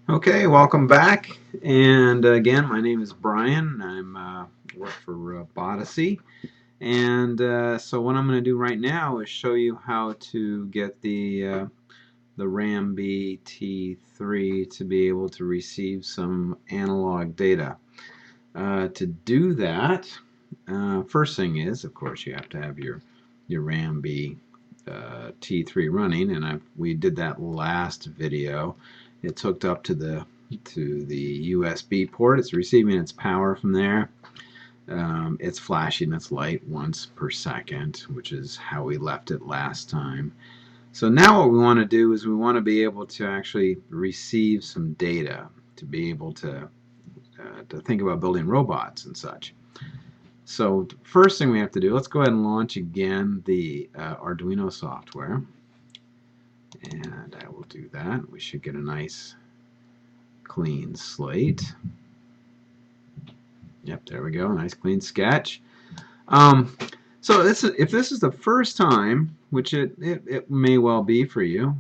Okay, welcome back. And again, my name is Brian. I'm work for Bodyssey. And so what I'm going to do right now is show you how to get the RAM BT3 to be able to receive some analog data. To do that, first thing is, of course, you have to have your RAM T3 running, and we did that last video. It's hooked up to the USB port. It's receiving its power from there. It's flashing its light once per second, which is how we left it last time. So now what we want to do is we want to be able to actually receive some data to be able to think about building robots and such. So first thing we have to do, let's go ahead and launch again the Arduino software. And I will do that. We should get a nice clean slate. Yep, there we go. Nice clean sketch. So if this is the first time, which it may well be for you,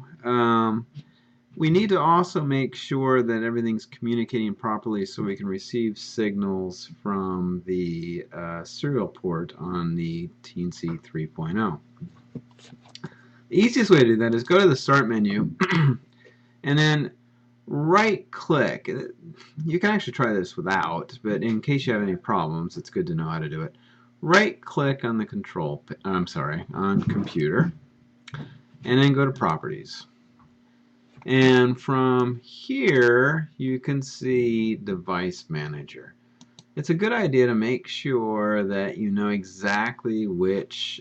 we need to also make sure that everything's communicating properly so we can receive signals from the serial port on the Teensy 3.0. The easiest way to do that is go to the Start menu and then right click. You can actually try this without, but in case you have any problems, it's good to know how to do it. Right click on the on computer, and then go to Properties. And from here, you can see Device Manager. It's a good idea to make sure that you know exactly which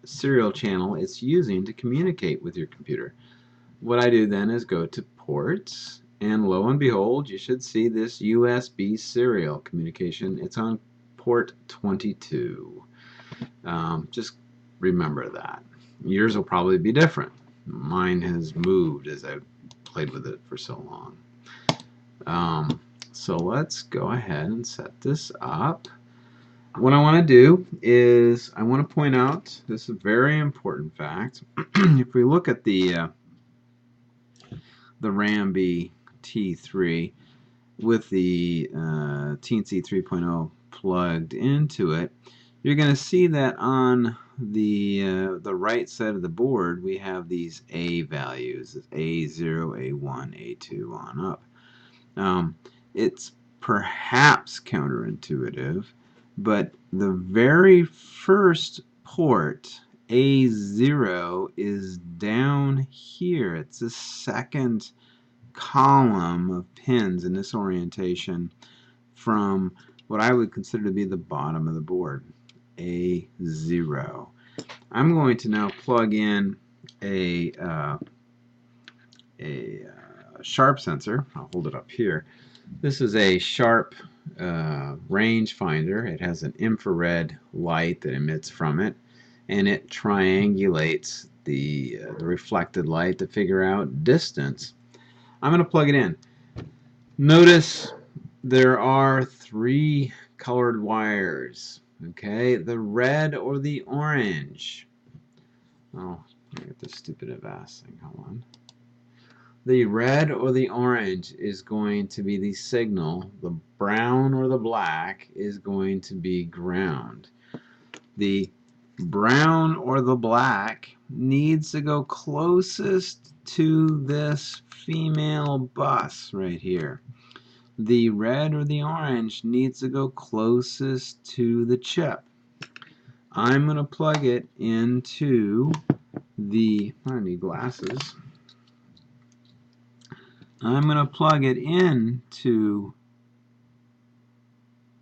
serial channel it's using to communicate with your computer. What I do then is go to Ports, and lo and behold, you should see this USB serial communication. It's on port 22. Just remember that. Yours will probably be different. Mine has moved as I've played with it for so long. So let's go ahead and set this up. What I want to do is I want to point out this is a very important fact. If we look at the RAM T3 with the Teensy 3.0 plugged into it, you're going to see that on the right side of the board we have these A values, A0, A1, A2 on up. It's perhaps counterintuitive, but the very first port, A0, is down here. It's the second column of pins in this orientation from what I would consider to be the bottom of the board, A0. I'm going to now plug in a sharp sensor. I'll hold it up here. This is a sharp range finder. It has an infrared light that emits from it, and it triangulates the reflected light to figure out distance. I'm going to plug it in. Notice there are three colored wires. Okay, the red or the orange. Oh, I got this stupid avast thing. Hold on. The red or the orange is going to be the signal. The brown or the black is going to be ground. The brown or the black needs to go closest to this female bus right here. The red or the orange needs to go closest to the chip. I'm going to plug it into I need glasses. I'm going to plug it into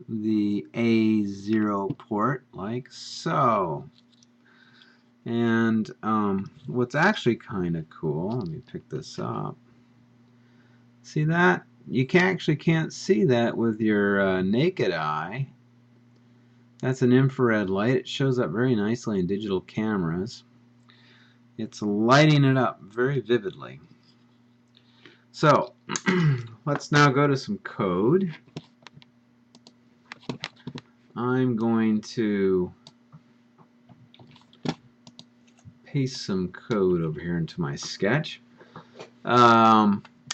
the A0 port like so. And what's actually kind of cool, let me pick this up. See that? You actually can't see that with your naked eye. That's an infrared light. It shows up very nicely in digital cameras. It's lighting it up very vividly. So let's now go to some code. I'm going to paste some code over here into my sketch.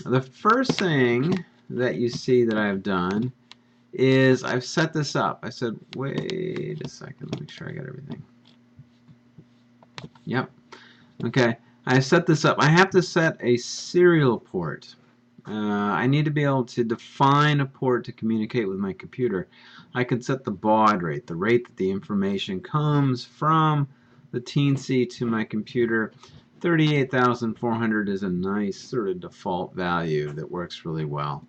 the first thing that you see that I've done is I've set this up. I said, wait a second, let me make sure I got everything. Yep. Okay. I set this up. I have to set a serial port. I need to be able to define a port to communicate with my computer. I can set the baud rate, the rate that the information comes from the Teensy to my computer. 38,400 is a nice sort of default value that works really well.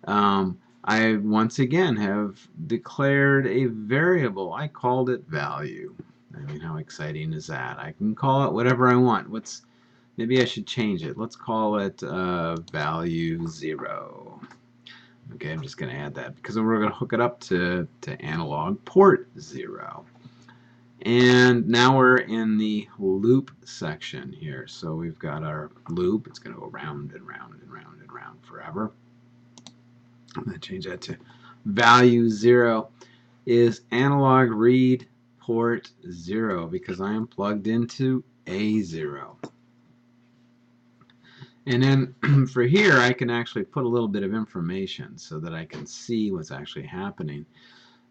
I once again have declared a variable. I called it value. I mean, how exciting is that? I can call it whatever I want. Maybe I should change it. Let's call it value 0. Okay, I'm just going to add that because we're going to hook it up to analog port 0. And now we're in the loop section here. So we've got our loop. It's going to go round and round and round and round forever. I'm going to change that to value 0 is analog read port 0 because I am plugged into A0. And then for here, I can actually put a little bit of information so that I can see what's actually happening.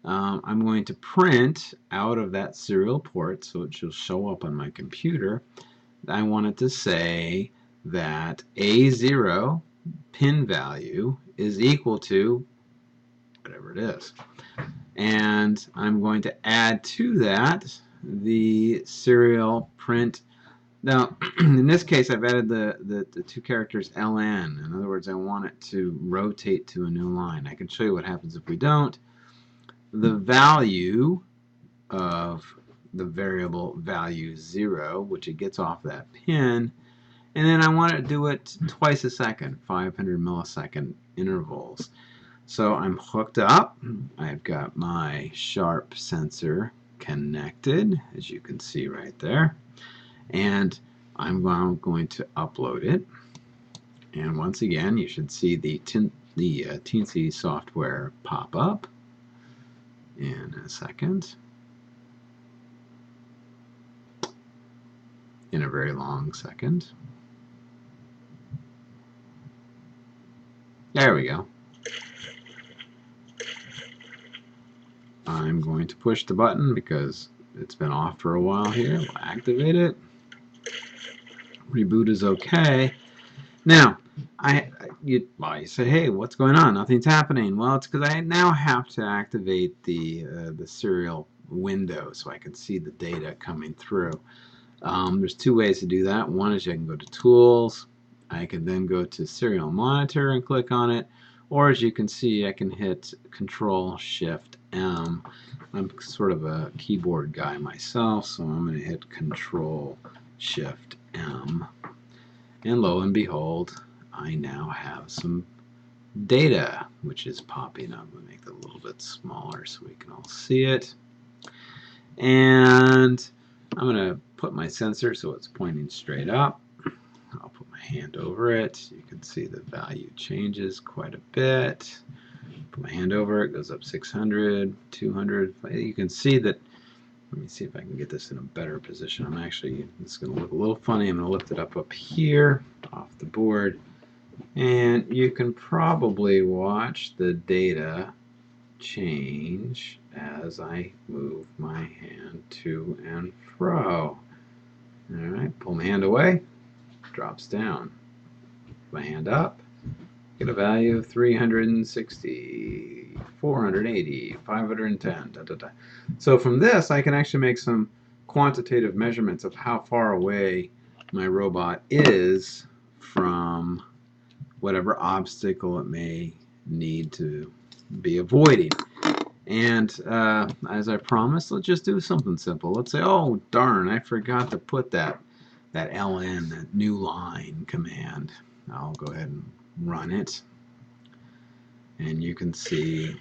I'm going to print out of that serial port, so it should show up on my computer. I want it to say that A0 pin value is equal to whatever it is. And I'm going to add to that the serial print. Now, in this case, I've added the two characters ln. In other words, I want it to rotate to a new line. I can show you what happens if we don't. The value of the variable value 0, which it gets off that pin, and then I want to do it twice a second, 500 millisecond intervals. So I'm hooked up. I've got my sharp sensor connected, as you can see right there. And I'm going to upload it. And once again, you should see the Teensy software pop up in a second. In a very long second. There we go. I'm going to push the button because it's been off for a while here. We'll activate it. Reboot is okay. Now, you say, hey, what's going on? Nothing's happening. Well, it's because I now have to activate the serial window so I can see the data coming through. There's two ways to do that. One is I can go to Tools. I can then go to Serial Monitor and click on it. Or as you can see, I can hit Control-Shift-M. I'm sort of a keyboard guy myself, so I'm going to hit Control-Shift-M. And lo and behold, I now have some data, which is popping up. I'll make it a little bit smaller so we can all see it. And I'm going to put my sensor so it's pointing straight up. I'll put my hand over it. You can see the value changes quite a bit. Put my hand over it, goes up 600, 200. You can see that. Let me see if I can get this in a better position. It's going to look a little funny. I'm going to lift it up here off the board. And you can probably watch the data change as I move my hand to and fro. All right, pull my hand away, drops down. My hand up, get a value of 360, 480, 510, da, da, da. So from this, I can actually make some quantitative measurements of how far away my robot is from whatever obstacle it may need to be avoiding. And as I promised, let's just do something simple. Let's say, oh darn, I forgot to put that ln, that new line command. I'll go ahead and run it. And you can see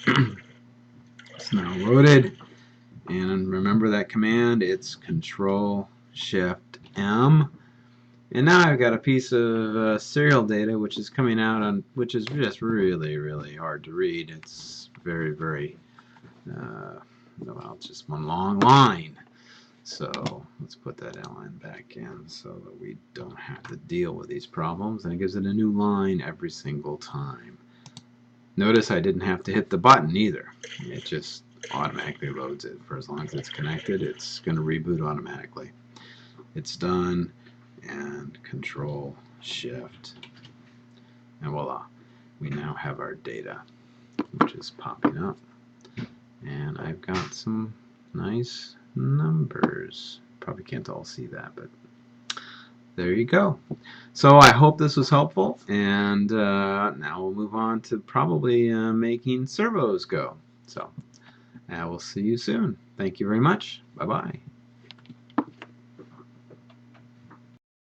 it's now loaded. And remember that command, it's Control-Shift-M. And now I've got a piece of serial data which is coming out on, which is just really, really hard to read. It's very, very, well, it's just one long line. So let's put that line back in so that we don't have to deal with these problems, and it gives it a new line every single time. Notice I didn't have to hit the button either. It just automatically loads it. For as long as it's connected, it's going to reboot automatically. It's done, and Control Shift, and voila, we now have our data, which is popping up, and I've got some nice numbers. Probably can't all see that, but there you go. So I hope this was helpful, and now we'll move on to probably making servos go. So we'll see you soon. Thank you very much. Bye-bye.